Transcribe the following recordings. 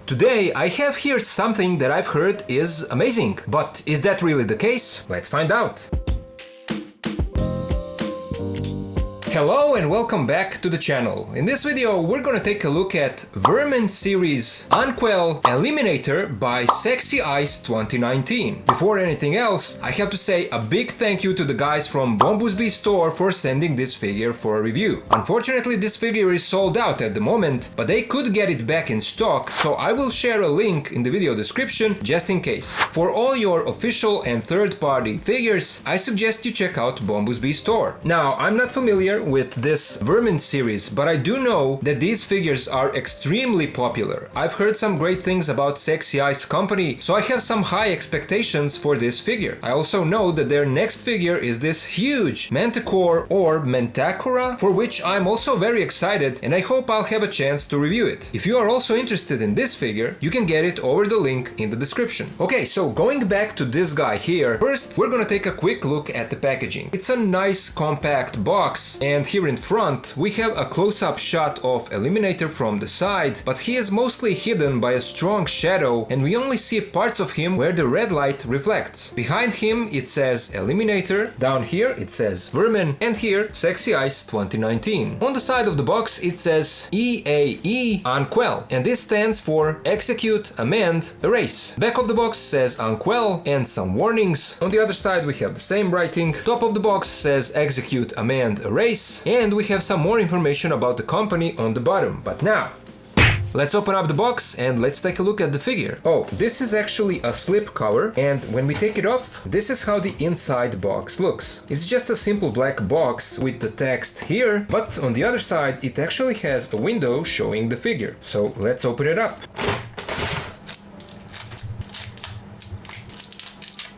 Today I have here something that I've heard is amazing, but is that really the case? Let's find out. Hello and welcome back to the channel. In this video we're gonna take a look at Vermin series UNKVAL Eliminator by Sexy Eyes 2019. Before anything else, I have to say a big thank you to the guys from Bombusbee store for sending this figure for a review. Unfortunately this figure is sold out at the moment, but they could get it back in stock, so I will share a link in the video description just in case. For all your official and third-party figures, I suggest you check out Bombusbee store. Now, I'm not familiar with this Vermin series, but I do know that these figures are extremely popular. I've heard some great things about Sexy Eyes company, so I have some high expectations for this figure. I also know that their next figure is this huge Manticore or Manticora, for which I'm also very excited and I hope I'll have a chance to review it. If you are also interested in this figure, you can get it over the link in the description. Okay, so going back to this guy here, first we're gonna take a quick look at the packaging. It's a nice compact box, and here in front we have a close-up shot of Eliminator from the side, but he is mostly hidden by a strong shadow and we only see parts of him where the red light reflects. Behind him it says Eliminator, down here it says Vermin, and here Sexy Eyes 2019. On the side of the box it says EAE UNKVAL, and this stands for Execute, Amend, Erase. Back of the box says UNKVAL and some warnings. On the other side we have the same writing. Top of the box says Execute, Amend, Erase, and we have some more information about the company on the bottom. But now, let's open up the box and let's take a look at the figure. Oh, this is actually a slip cover, and when we take it off, this is how the inside box looks. It's just a simple black box with the text here, but on the other side it actually has a window showing the figure. So let's open it up.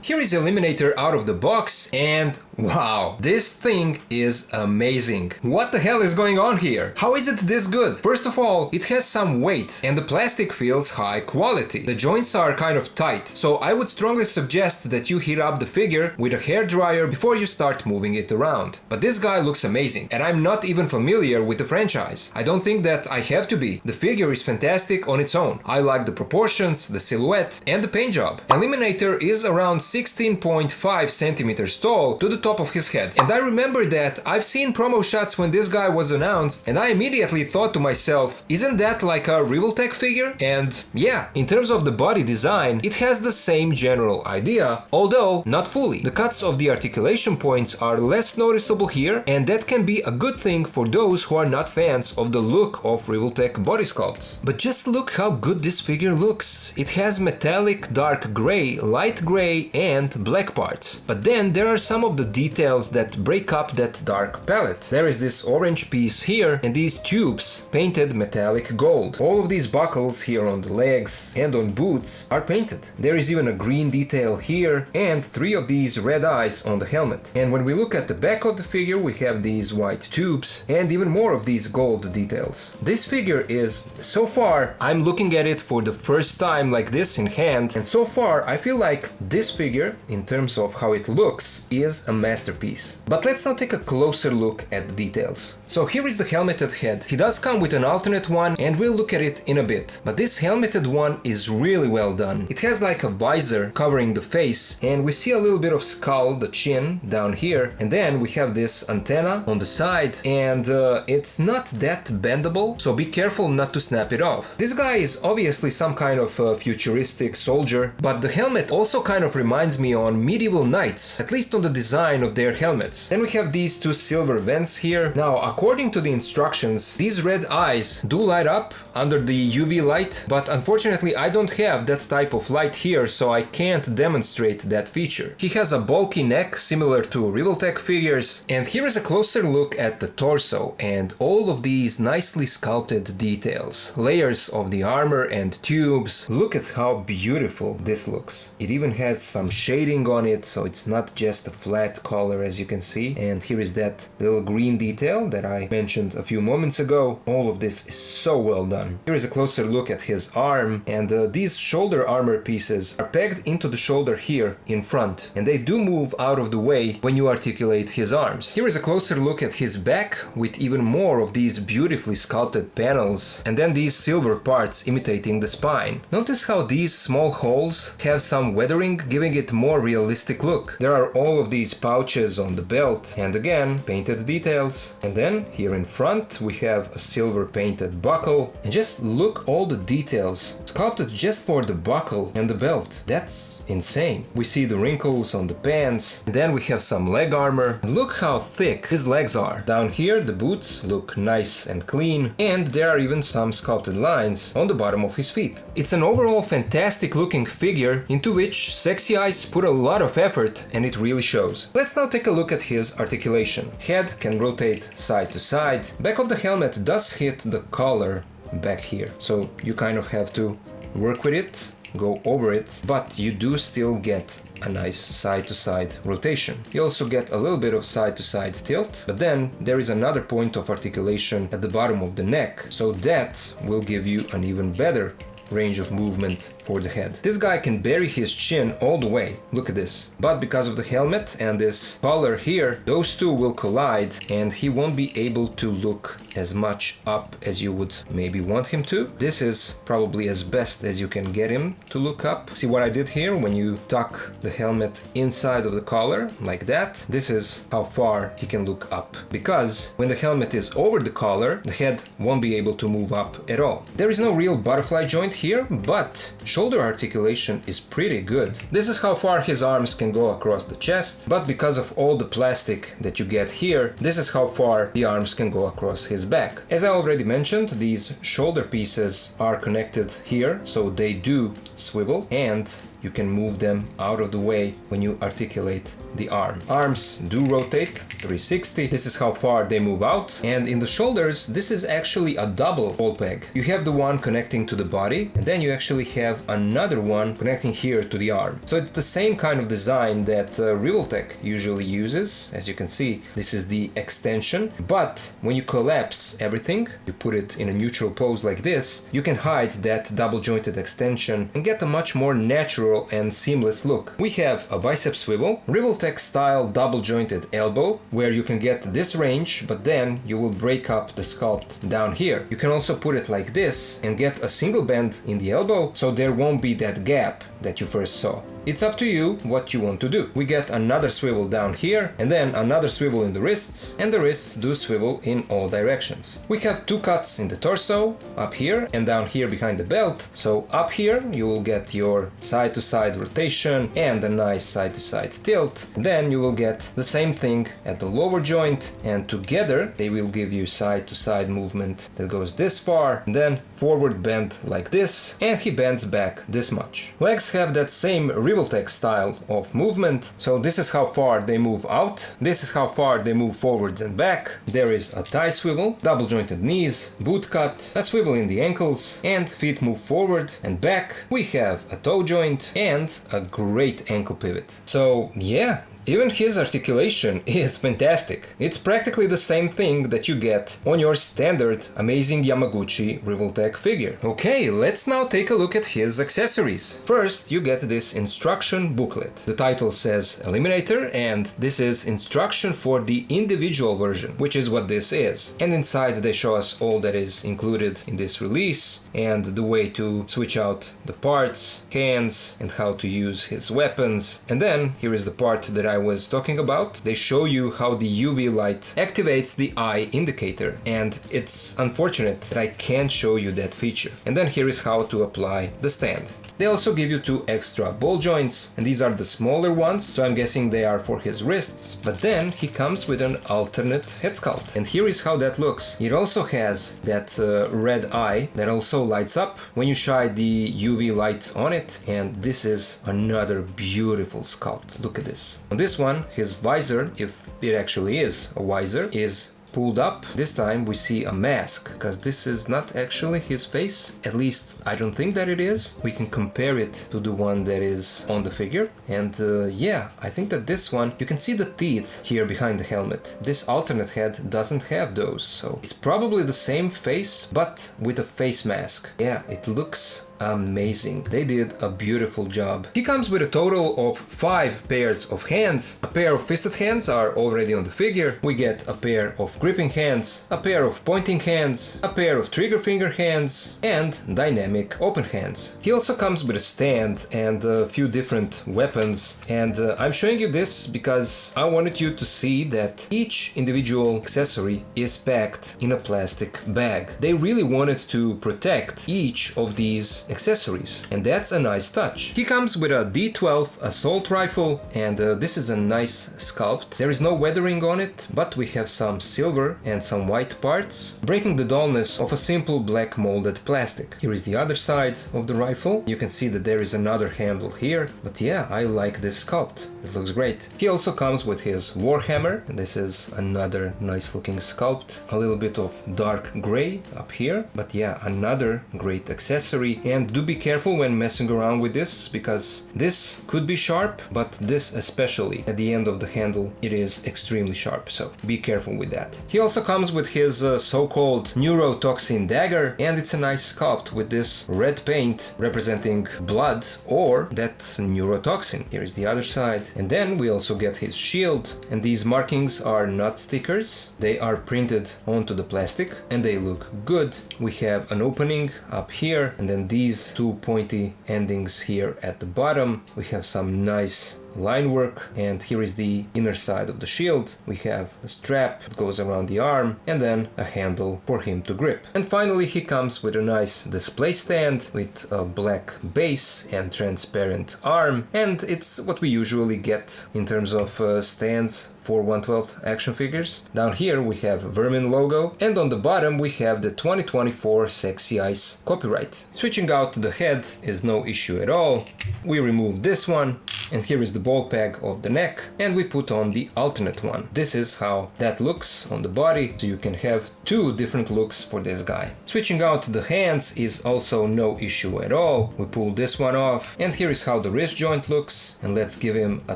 Here is Eliminator out of the box, and wow, this thing is amazing. What the hell is going on here? How is it this good? First of all, it has some weight and the plastic feels high quality. The joints are kind of tight, so I would strongly suggest that you heat up the figure with a hairdryer before you start moving it around. But this guy looks amazing, and I'm not even familiar with the franchise. I don't think that I have to be. The figure is fantastic on its own. I like the proportions, the silhouette, and the paint job. Eliminator is around 16.5 centimeters tall to the top of his head. And I remember that I've seen promo shots when this guy was announced, and I immediately thought to myself, isn't that like a Revoltech figure? And yeah, in terms of the body design, it has the same general idea, although not fully. The cuts of the articulation points are less noticeable here, and that can be a good thing for those who are not fans of the look of Revoltech body sculpts. But just look how good this figure looks. It has metallic dark gray, light gray, and black parts. But then there are some of the details that break up that dark palette. There is this orange piece here and these tubes painted metallic gold. All of these buckles here on the legs and on boots are painted. There is even a green detail here and 3 of these red eyes on the helmet. And when we look at the back of the figure, we have these white tubes and even more of these gold details. This figure is, so far, I'm looking at it for the first time like this in hand, and so far I feel like this figure, in terms of how it looks, is a masterpiece. But let's now take a closer look at the details. So here is the helmeted head. He does come with an alternate one, and we'll look at it in a bit. But this helmeted one is really well done. It has like a visor covering the face, and we see a little bit of skull, the chin, down here, and then we have this antenna on the side, and it's not that bendable, so be careful not to snap it off. This guy is obviously some kind of futuristic soldier, but the helmet also kind of reminds me on medieval knights, at least on the design of their helmets. Then we have these 2 silver vents here. Now, according to the instructions, these red eyes do light up under the UV light, but unfortunately I don't have that type of light here, so I can't demonstrate that feature. He has a bulky neck similar to Revoltech figures, and here is a closer look at the torso and all of these nicely sculpted details. Layers of the armor and tubes. Look at how beautiful this looks. It even has some shading on it, so it's not just a flat color as you can see. And here is that little green detail that I mentioned a few moments ago. All of this is so well done. Here is a closer look at his arm, and these shoulder armor pieces are pegged into the shoulder here in front, and they do move out of the way when you articulate his arms. Here is a closer look at his back with even more of these beautifully sculpted panels, and then these silver parts imitating the spine. Notice how these small holes have some weathering, giving it more realistic look. There are all of these pouches on the belt, and again, painted details. And then here in front we have a silver painted buckle, and just look all the details sculpted just for the buckle and the belt. That's insane. We see the wrinkles on the pants, and then we have some leg armor. Look how thick his legs are. Down here the boots look nice and clean, and there are even some sculpted lines on the bottom of his feet. It's an overall fantastic looking figure into which Sexy Eyes put a lot of effort, and it really shows. Let's now take a look at his articulation. Head can rotate side to side. Back of the helmet does hit the collar back here, so you kind of have to work with it, go over it, but you do still get a nice side-to-side rotation. You also get a little bit of side-to-side tilt, but then there is another point of articulation at the bottom of the neck, so that will give you an even better range of movement for the head. This guy can bury his chin all the way, look at this, but because of the helmet and this collar here, those two will collide and he won't be able to look as much up as you would maybe want him to. This is probably as best as you can get him to look up. See what I did here? When you tuck the helmet inside of the collar like that, this is how far he can look up, because when the helmet is over the collar, the head won't be able to move up at all. There is no real butterfly joint here, but shoulder articulation is pretty good. This is how far his arms can go across the chest, but because of all the plastic that you get here, this is how far the arms can go across his back. As I already mentioned, these shoulder pieces are connected here, so they do swivel, and you can move them out of the way when you articulate the arm. Arms do rotate 360. This is how far they move out. And in the shoulders, this is actually a double hole peg. You have the one connecting to the body, and then you actually have another one connecting here to the arm. So it's the same kind of design that Revoltech usually uses. As you can see, this is the extension. But when you collapse everything, you put it in a neutral pose like this, you can hide that double jointed extension and get a much more natural and seamless look. We have a bicep swivel, Revoltech style double jointed elbow, where you can get this range, but then you will break up the sculpt down here. You can also put it like this and get a single bend in the elbow, so there won't be that gap that you first saw. It's up to you what you want to do. We get another swivel down here, and then another swivel in the wrists, and the wrists do swivel in all directions. We have two cuts in the torso, up here and down here behind the belt. So up here you will get your side to side rotation and a nice side to side tilt. Then you will get the same thing at the lower joint, and together they will give you side to side movement that goes this far, and then forward bend like this, and he bends back this much. Legs have that same Revoltech style of movement, so this is how far they move out, this is how far they move forwards and back. There is a thigh swivel, double jointed knees, boot cut, a swivel in the ankles, and feet move forward and back. We have a toe joint and a great ankle pivot. So yeah, even his articulation is fantastic. It's practically the same thing that you get on your standard amazing Yamaguchi Revoltech figure. Okay, let's now take a look at his accessories. First, you get this instruction booklet. The title says Eliminator, and this is instruction for the individual version, which is what this is. And inside they show us all that is included in this release, and the way to switch out the parts, hands, and how to use his weapons. And then here is the part that I was talking about. They show you how the UV light activates the eye indicator, and it's unfortunate that I can't show you that feature. And then here is how to apply the stand. They also give you two extra ball joints, and these are the smaller ones, so I'm guessing they are for his wrists, but then he comes with an alternate head sculpt. And here is how that looks. It also has that red eye that also lights up when you shine the UV light on it, and this is another beautiful sculpt. Look at this. On this one, his visor, if it actually is a visor, is pulled up, this time we see a mask, because this is not actually his face. At least I don't think that it is. We can compare it to the one that is on the figure. And yeah, I think that this one, you can see the teeth here behind the helmet. This alternate head doesn't have those, so it's probably the same face, but with a face mask. Yeah, it looks amazing. They did a beautiful job. He comes with a total of 5 pairs of hands. A pair of fisted hands are already on the figure. We get a pair of gripping hands, a pair of pointing hands, a pair of trigger finger hands, and dynamic open hands. He also comes with a stand and a few different weapons, and I'm showing you this because I wanted you to see that each individual accessory is packed in a plastic bag. They really wanted to protect each of these accessories, and that's a nice touch. He comes with a D12 assault rifle, and this is a nice sculpt. There is no weathering on it, but we have some silver and some white parts, breaking the dullness of a simple black molded plastic. Here is the other side of the rifle. You can see that there is another handle here, but yeah, I like this sculpt. It looks great. He also comes with his warhammer, and this is another nice looking sculpt. A little bit of dark gray up here, but yeah, another great accessory. And do be careful when messing around with this, because this could be sharp, but this especially at the end of the handle, it is extremely sharp, so be careful with that. He also comes with his so-called neurotoxin dagger, and it's a nice sculpt with this red paint representing blood or that neurotoxin. Here is the other side. And then we also get his shield, and these markings are not stickers. They are printed onto the plastic and they look good. We have an opening up here, and then these two pointy endings here at the bottom. We have some nice line work, and here is the inner side of the shield. We have a strap that goes around the arm, and then a handle for him to grip. And finally he comes with a nice display stand with a black base and transparent arm, and it's what we usually get in terms of stands for 1/12 action figures. Down here we have Vermin logo, and on the bottom we have the 2024 Sexy Ice copyright. Switching out the head is no issue at all. We remove this one, and here is the ball peg of the neck, and we put on the alternate one. This is how that looks on the body, so you can have two different looks for this guy. Switching out the hands is also no issue at all. We pull this one off, and here is how the wrist joint looks. And let's give him a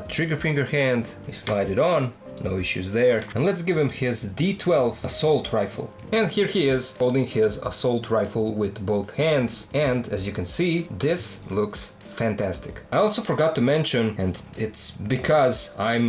trigger finger hand. We slide it on. No issues there. And let's give him his D12 assault rifle. And here he is holding his assault rifle with both hands, and as you can see, this looks fantastic. I also forgot to mention, and it's because I'm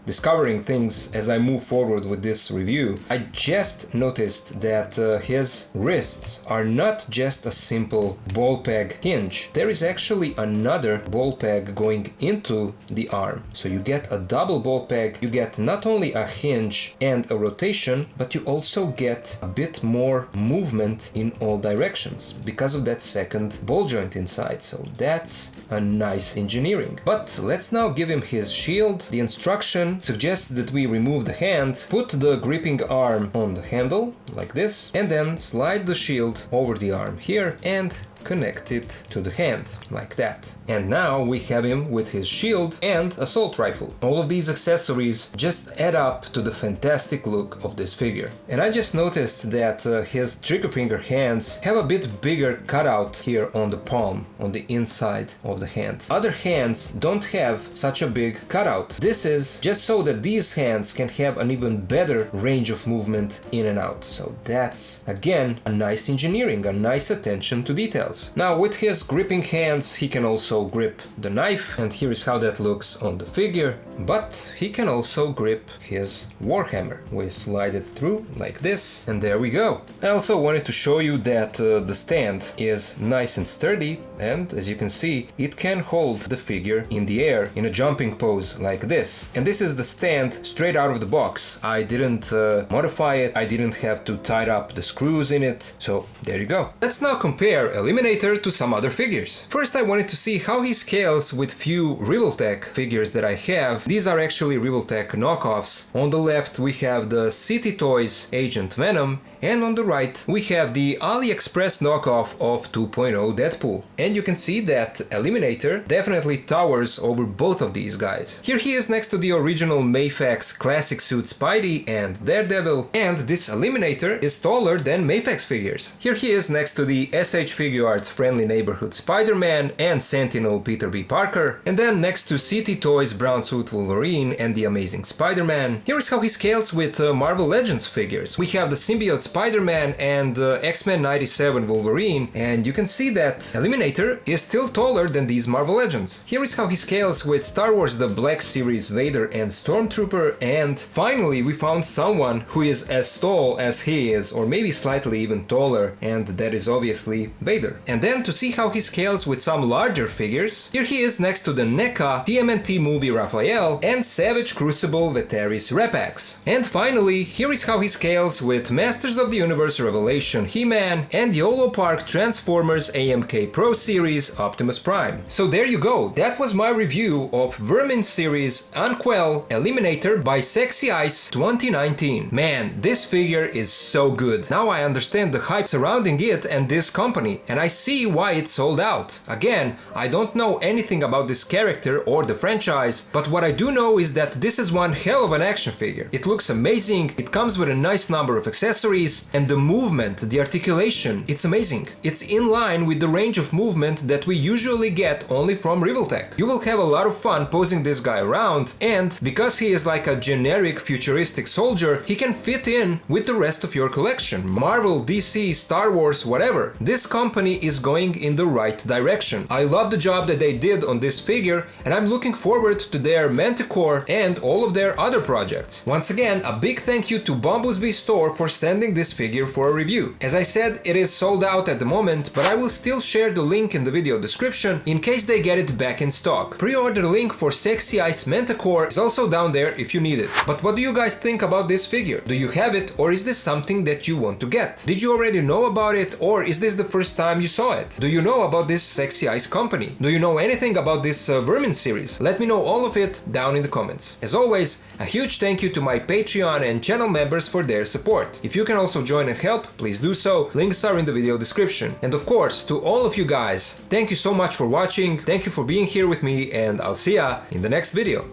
discovering things as I move forward with this review, I just noticed that his wrists are not just a simple ball peg hinge. There is actually another ball peg going into the arm. So you get a double ball peg, you get not only a hinge and a rotation, but you also get a bit more movement in all directions because of that second ball joint inside. So that's a nice engineering. But let's now give him his shield. The instruction suggests that we remove the hand, put the gripping arm on the handle like this, and then slide the shield over the arm here and connect it to the hand like that. And now we have him with his shield and assault rifle. All of these accessories just add up to the fantastic look of this figure. And I just noticed that his trigger finger hands have a bit bigger cutout here on the palm, on the inside of the hand. Other hands don't have such a big cutout. This is just so that these hands can have an even better range of movement in and out. So that's again a nice engineering, a nice attention to details. Now with his gripping hands he can also grip the knife, and here is how that looks on the figure, but he can also grip his warhammer. We slide it through like this, and there we go. I also wanted to show you that the stand is nice and sturdy, and as you can see it can hold the figure in the air in a jumping pose like this. And this is the stand straight out of the box. I didn't modify it, I didn't have to tie up the screws in it, so there you go. Let's now compare Eliminator Eliminator to some other figures. First I wanted to see how he scales with few Revoltech figures that I have. These are actually Revoltech knockoffs. On the left we have the City Toys Agent Venom, and on the right we have the AliExpress knockoff of 2.0 Deadpool. And you can see that Eliminator definitely towers over both of these guys. Here he is next to the original Mayfax classic suit Spidey and Daredevil, and this Eliminator is taller than Mayfax figures. Here he is next to the SH Figuarts Friendly Neighborhood Spider-Man and Sentinel Peter B. Parker, and then next to City Toys Brown Suit Wolverine and the Amazing Spider-Man. Here is how he scales with Marvel Legends figures. We have the Symbiote Spider-Man and X-Men 97 Wolverine, and you can see that Eliminator is still taller than these Marvel Legends. Here is how he scales with Star Wars The Black Series Vader and Stormtrooper, and finally we found someone who is as tall as he is, or maybe slightly even taller, and that is obviously Vader. And then to see how he scales with some larger figures, here he is next to the NECA TMNT movie Raphael and Savage Crucible Veteris Repax. And finally, here is how he scales with Masters of the Universe Revelation He-Man and YOLO Park Transformers AMK Pro Series Optimus Prime. So there you go, that was my review of Vermin series UNKVAL Eliminator by Sexy Ice 2019. Man, this figure is so good. Now I understand the hype surrounding it and this company, and I see why it sold out. Again, I don't know anything about this character or the franchise, but what I do know is that this is one hell of an action figure. It looks amazing, it comes with a nice number of accessories, and the movement, the articulation, it's amazing. It's in line with the range of movement that we usually get only from Revoltech. You will have a lot of fun posing this guy around, and because he is like a generic futuristic soldier, he can fit in with the rest of your collection. Marvel, DC, Star Wars, whatever. This company is going in the right direction. I love the job that they did on this figure, and I'm looking forward to their Manticore and all of their other projects. Once again, a big thank you to Bombusbee store for sending this figure for a review. As I said, it is sold out at the moment, but I will still share the link in the video description in case they get it back in stock. Pre-order link for Sexy Ice Manticore is also down there if you need it. But what do you guys think about this figure? Do you have it, or is this something that you want to get? Did you already know about it, or is this the first time you saw it? Do you know about this Sexy Ice company? Do you know anything about this Vermin series? Let me know all of it down in the comments. As always, a huge thank you to my Patreon and channel members for their support. If you can also join and help, please do so, links are in the video description. And of course, to all of you guys, thank you so much for watching, thank you for being here with me, and I'll see ya in the next video.